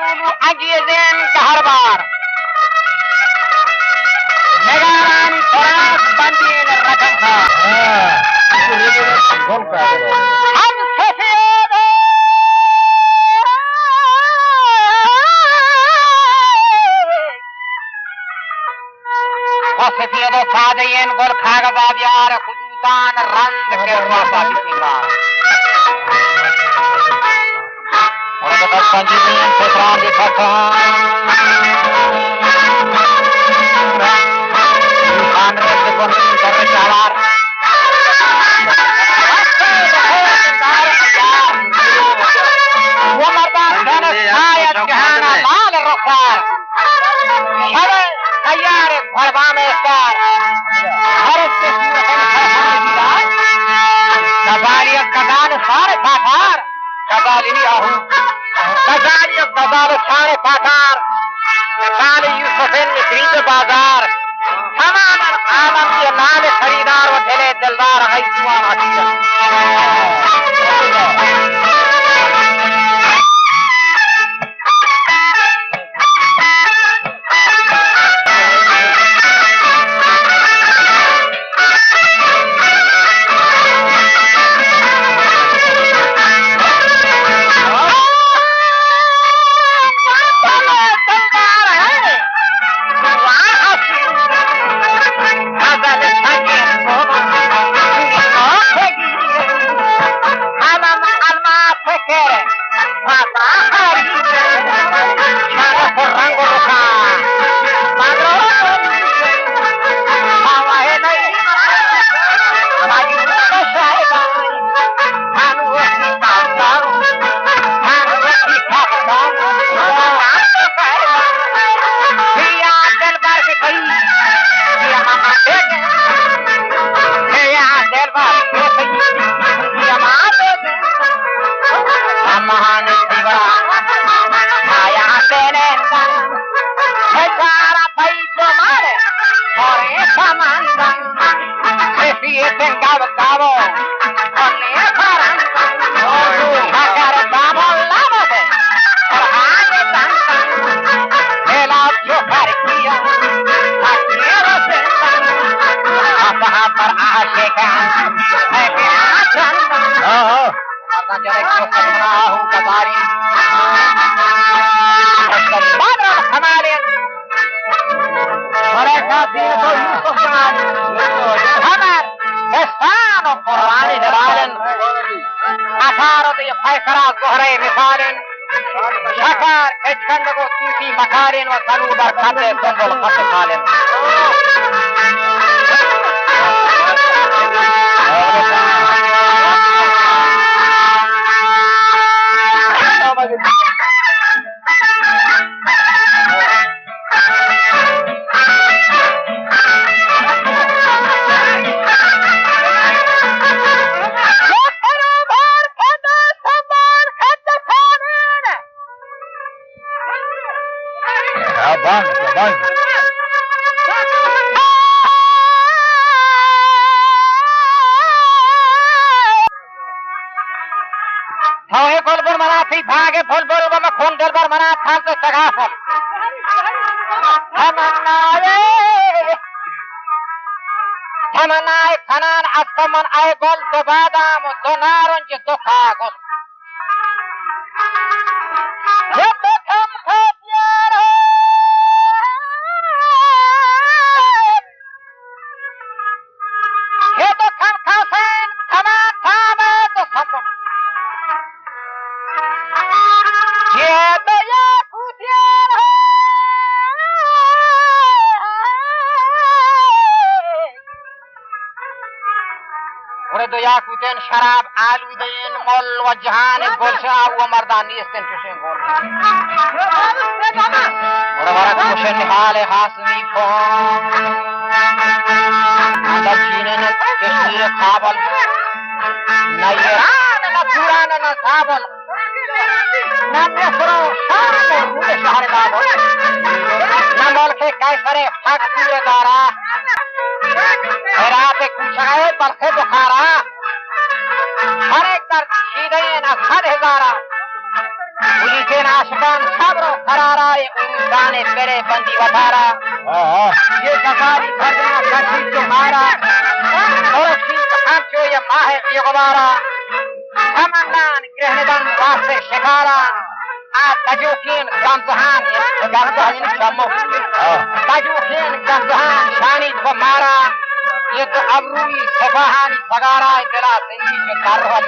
اولو انگیزین که هر بار نگارانی تراس بندین رقم ها هم سفید و سفید ساده این گل کاغذ بیار خطوطان رنگ کے واسا بیسنگار اور بس سنجیدین فکران دی پھسان خان رے سے کون کر چالار وہ مردان کھانا شاید جہانا لال رخار شبه تیار قربان استار هر استثنی خرخان دیدار کبالی کدال سار پاتار کبالی آهو کبالی کدال سار پاتار نکال یوسفین مصری بازار تمام عالم کے نام خریدار و دل دلدار غیثوان عزیز شکر اچکند کو توتی مکارین و سلو در خطه سنبول خط خالن تمنای کنان از تمن ای گل دو بادام و دو نارنج دو کاغذ کوتن شراب آلودین مل و جهان گلشا و مردانی استن چشن گل ورا کوشن حال حاسمی فون اندر چینن کشمیر کابل نیران نپوران نصابل نمیفرو شام و روی شهر بابل نملک کیسر فقیر دارا رات کوچه بلخ بخارا ہر ایک در شیدین از 100,000 بلی لیکن عاشقان صبر و قرارای انسان بره بندی وطارا یہ کساری بھرنا کسی جو مارا خورشید همچو یہ ماہ بی غبارا سمندان گرهندن واسه شکارا تجوکین گمزهان گمزهان شمو تجوکین گمزهان شانید و مارا یہ تو ابروی سفاهانی سگارای دلا زندگی جو ترها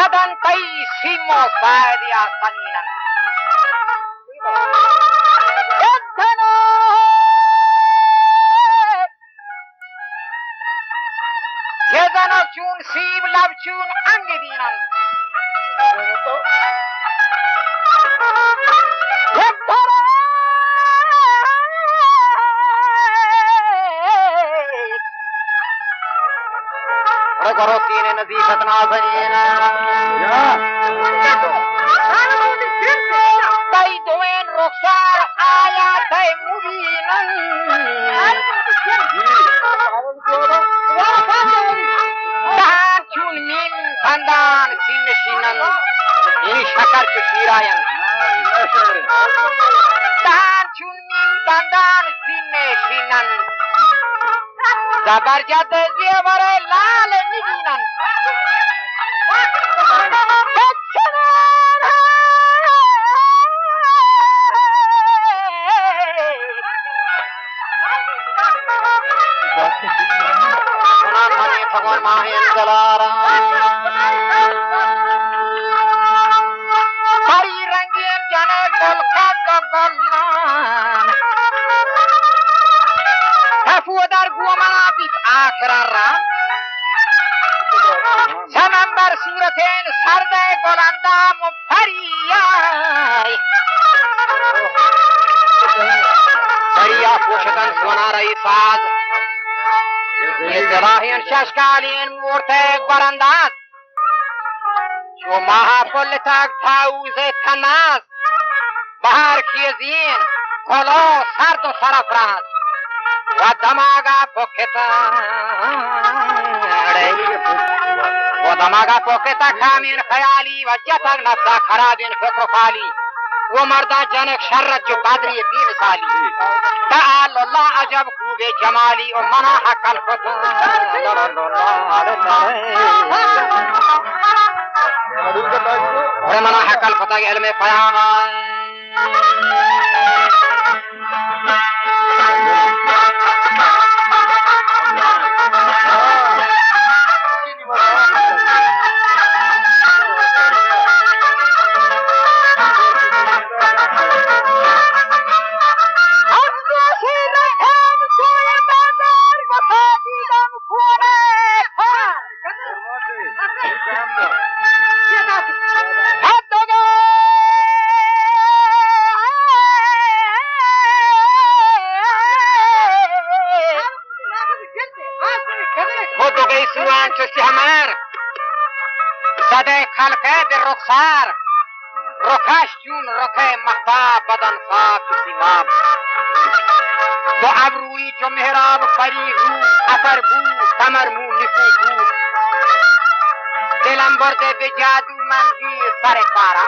زدن پی سیم و سعدی آسانینن یه زن چون سیب لب چون انگ بینن کرو سین نظیفت نازنین بی دوین رخسار آیات مبینن دهان چون میم خندان سین نشینن یعنی شکر چو شیراین دهان چون میم خندان سین نشینن زبرجد زیور لال نگینن کنان منی فگون ماهین دلارا پری رنگین جنه گل خد و گلان تفو در گومنا بیت آخران را چمن بر صورتین سرد گلندام و پریای پریا پوشتن سونارای ساز راهین ششکالین مورته گرنداز چو ماها پل تک تاوز تناز بهر کیزین کلو سرد و سرفراز و دماغا پوکتا کامین خیالی و جتک نفسا خرابین فکر و خالی و مردا جنک شرط جو بدری بی مثالی تعال الله عجب خوب جمالی و منا حق الفتن و منا حق الفتن علم پیام زده خلقه در رخسار رخش چون رخه مختاب بدن صاف سیماب دو ابروی چو محراب پری رو افر بو کمر مو نکو بو دلم برده به جادو منزی سر کارا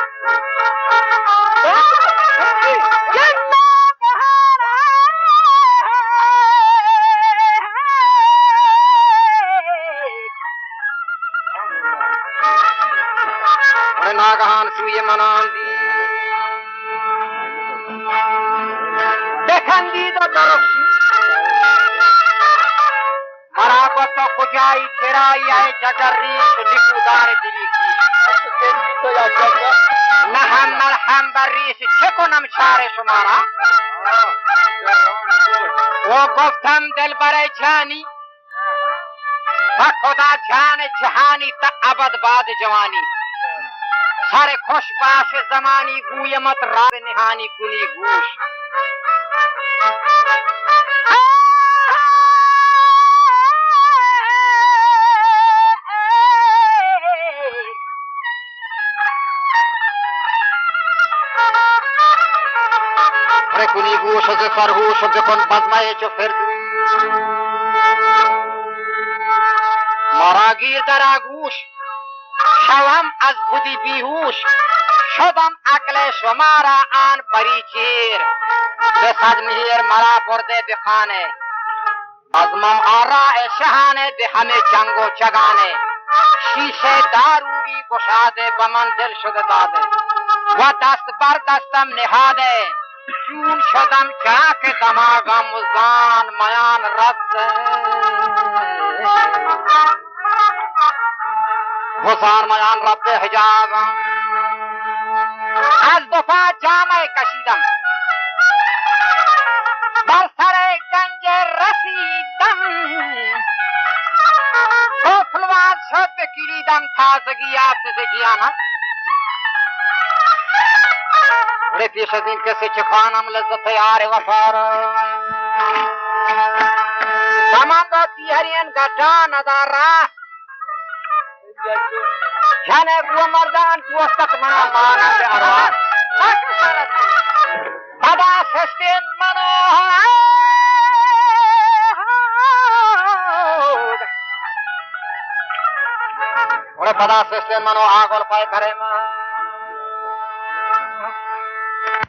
ناگهان سوی منان دی بخندید و درخشید مرا گفت کجایی چرایی ای جگریش نکودار دلی کی نه هم مرهم بر ریش چه کنم چاره شمارا و گفتم دل بر جانی و خدا جان جهانی تا ابد بعد جوانی سر خوش باش زمانی گوی مت راز نهانی کنی گوش کنی گوش از فرهوش بکن بزمه چو فردو مرا گیر در آگوش شوم از خودی بیهوش شدم عقل شما را آن پریچیر به صد مهر مرا برده به خانه بزمم آراء شهانه به همه جنگ و چگانه شیشه دارویی گشاده به من دل شده داده و دست بر دستم نهاده چون شدم چاک دماغم و زان میان رفته حسان میان رب حجاب از دو پا جامه کشیدم بر سر گنج رسیدم قفلوان شد بکلیدم تازگی زندگیانم ولی پیش از این کسی چه خوانم لذت یار وفا تمام داتی هرین گجا نداره جانه گو مردان دوستک منو مانند ارواح بدا سستین منو ولی بدا سستین منو آگل پای کرے من